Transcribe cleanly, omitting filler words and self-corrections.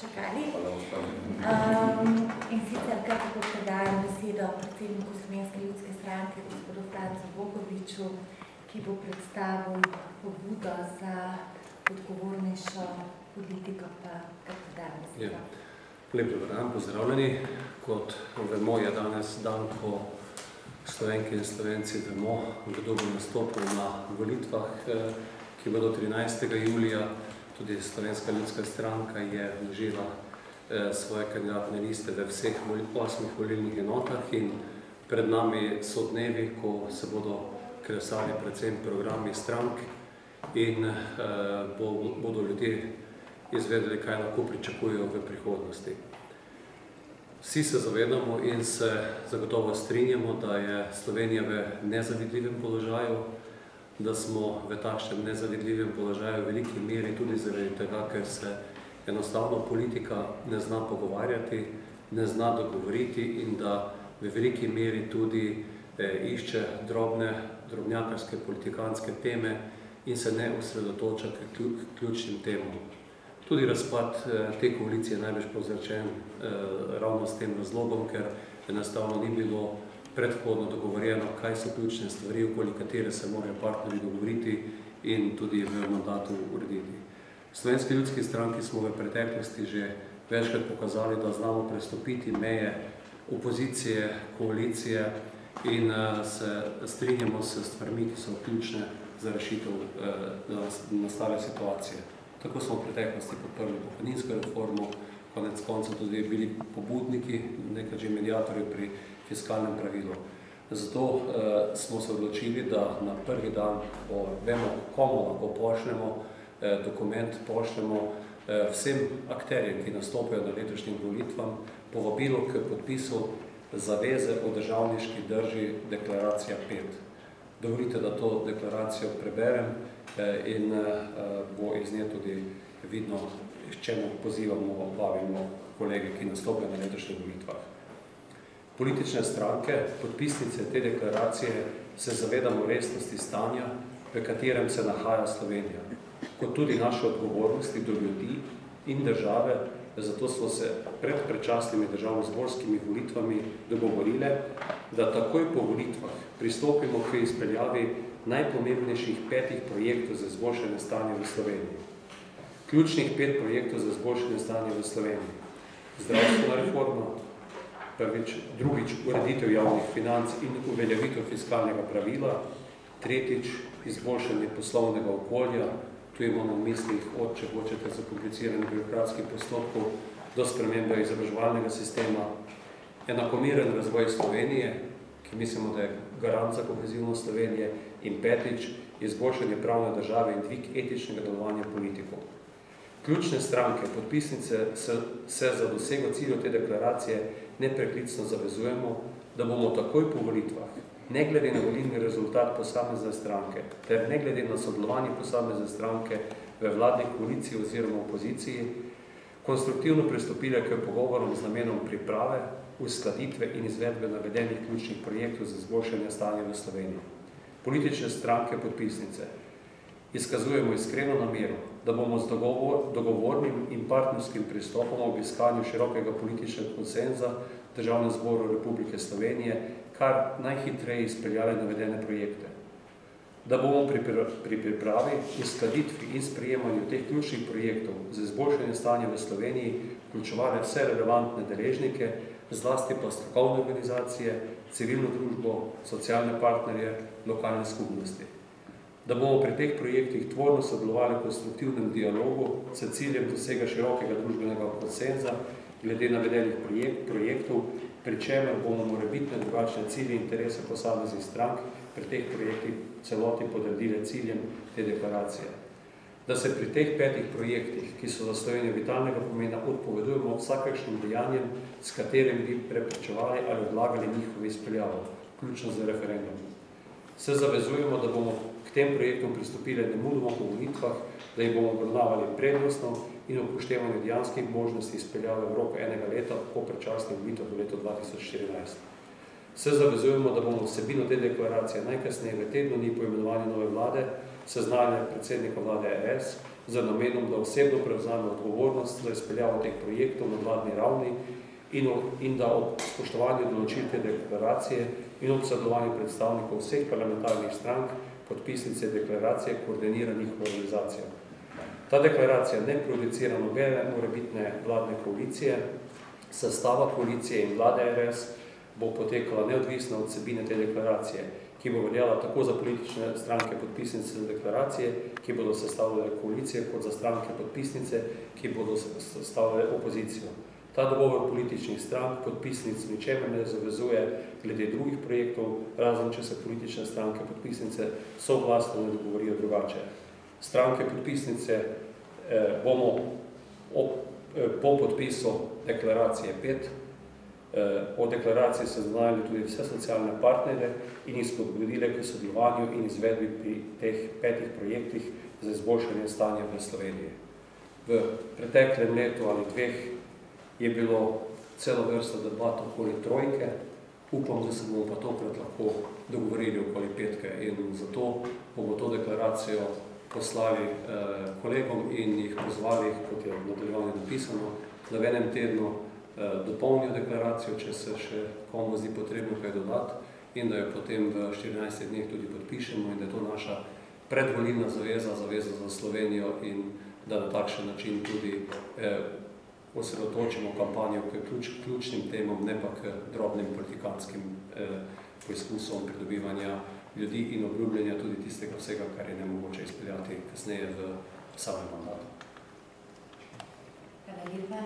čakali. In sicer kar tako predajam besedo predsedniku Slovenske ljudske stranke, gospodu Francu Bogoviču, ki bo predstavil pobudo za odgovornejšo politiko, pa kar predajam besedo. Lep dober dan, pozdravljeni. Kot vemo, je danes dan, ko Slovenke in Slovenci vemo, kdo bo nastopil na volitvah, ki bodo 13. julija. Tudi Slovenska ljudska stranka je vložila svoje kandidatne liste v vseh 8 volilnih enotah in pred nami so dnevi, ko se bodo kresali predvsem programi strank in bodo ljudje izvedeli, kaj lahko pričakujejo v prihodnosti. Vsi se zavedamo in se zagotovo strinjamo, da je Slovenija v nezavidljivem položaju, da smo v takšnem nezavidljivem položaju v veliki meri tudi zaradi tega, ker se enostavno politika ne zna pogovarjati, ne zna dogovoriti in da v veliki meri tudi išče drobnjakarske politikanske teme in se ne osredotoča k ključnim temam. Tudi razpad te koalicije je največ povzročen ravno s tem razlogom, ker enostavno ni bilo predhodno dogovorjeno, kaj so ključne stvari, okoli katere se morajo partnerji dogovoriti in tudi v mandatu urediti. V Slovenski ljudski stranki smo v preteklosti že večkrat pokazali, da znamo prestopiti meje opozicije, koalicije in se strinjamo s stvarmi, ki so ključne za rešitev nastale situacije. Tako smo v preteklosti podprli pokojninsko reformo, konec koncev tudi bili pobudniki, nekaj že mediatorji pri fiskalnem pravilu. Zato smo se odločili, da na prvi dan, ko vemo, komu lahko pošljemo dokument, pošljemo vsem akterjem, ki nastopajo na letošnjim volitvam, povabilo k podpisu zaveze o državniški drži deklaracija 5. Dovolite, da to deklaracijo preberem in bo iz nje tudi vidno, s čemu pozivamo, vabimo kolege, ki nastopajo na letošnjih volitvah. Politične stranke, podpisnice te deklaracije, se zavedamo resnosti stanja, v katerem se nahaja Slovenija, kot tudi naše odgovornosti do ljudi in države, zato smo se pred predčasnimi državnozborskimi volitvami dogovorile, da takoj po volitvah pristopimo k izpeljavi najpomembnejših 5 projektov za izboljšanje stanja v Sloveniji. Ključnih 5 projektov za izboljšanje stanja v Sloveniji. Zdravstvena reforma, drugič ureditev javnih financ in uveljavitev fiskalnega pravila, tretjič izboljšanje poslovnega okolja, tu imamo v mislih od, če hočete, zakompliciranih birokratskih postopkov do spremembe izobraževalnega sistema, enakomeren razvoj Slovenije, ki mislimo, da je garant za kohezivnost Slovenije, in petič, izboljšanje pravne države in dvig etičnega delovanja politikov. Ključne stranke, podpisnice se za dosego ciljev te deklaracije nepreklicno zavezujemo, da bomo takoj po volitvah, ne glede na volilni rezultat posamezne stranke, ter ne glede na sodelovanje posamezne stranke v vladni koaliciji oziroma opoziciji, konstruktivno pristopile k pogovorom z namenom priprave, uskladitve in izvedbe navedenih ključnih projektov za izboljšanje stanja v Sloveniji. Politične stranke podpisnice izkazujemo iskreno namero, da bomo z dogovornim in partnerskim pristopom ob iskanju širokega političnega konsenza v Državnem zboru Republike Slovenije kar najhitreje izpeljali navedene projekte. Da bomo pri pripravi, uskladitvi in sprejemanju teh ključnih projektov za izboljšanje stanja v Sloveniji vključevali vse relevantne deležnike, zlasti pa strokovne organizacije, civilno družbo, socialne partnerje, lokalne skupnosti. Da bomo pri teh projektih tvorno sodelovali v konstruktivnem dialogu s ciljem dosega širokega družbenega konsenza glede navedenih projektov, pri čemer bomo morebitne drugačne cilje in interese posameznih strank pri teh projektih celoti podredile ciljem te deklaracije. Da se pri teh 5 projektih, ki so za Slovenijo vitalnega pomena, odpovedujemo vsakakšnim dejanjem, s katerim bi preprečevali ali odlagali njihovo izpeljavo, vključno z referendumom. Se zavezujemo, da bomo k tem projektom pristopili nemudoma po volitvah, da jih bomo obravnavali prednostno in upoštevanje dejanskih možnosti izpeljave v roku 1 leta po predčasnih volitev do leta 2014. Se zavezujemo, da bomo vsebino te deklaracije najkasneje v tednu dni po imenovanju nove vlade seznanili predsednika vlade RS z namenom, da osebno prevzame odgovornost za izpeljavo teh projektov na vladni ravni in da ob spoštovanju določitve deklaracije in ob sodelovanju predstavnikov vseh parlamentarnih strank podpisnice deklaracije koordinira njihovo realizacijo. Ta deklaracija ne prejudicira nobene morebitne vladne koalicije, sestava koalicije in vlade RS bo potekala neodvisno od vsebine te deklaracije, ki bo veljala tako za politične stranke podpisnice deklaracije, ki bodo sestavljale koalicije, kot za stranke podpisnice, ki bodo sestavljale opozicijo. Ta dogovor političnih strank podpisnic ničemer ne zavezuje glede drugih projektov, razen če se politične stranke podpisnice soglasno ne dogovorijo drugače. Stranke podpisnice bomo po podpisu deklaracije 5 o deklaraciji seznanili tudi vse socialne partnerje in jih spodbudile k sodelovanju in izvedbi pri teh 5 projektih za izboljšanje stanja v Sloveniji. V preteklem letu ali 2 je bilo celo vrsto debat okoli trojke. Upam, da se bomo pa tokrat lahko dogovorili okoli 5 in zato bomo to deklaracijo poslali kolegom in jih pozvali, kot je v nadaljevanju napisano, da v enem tednu dopolnijo deklaracijo, če se še komu zdi potrebno kaj dodati in da jo potem v 14 dneh tudi podpišemo in da je to naša predvolilna zaveza, zaveza za Slovenijo in da na takšen način tudi osredotočimo kampanjo k ključnim temom, ne pa k drobnim politikanskim poizkusom pridobivanja ljudi in obljubljanja tudi tistega vsega, kar je nemogoče izpeljati kasneje v samem mandatu. Hvala lepa.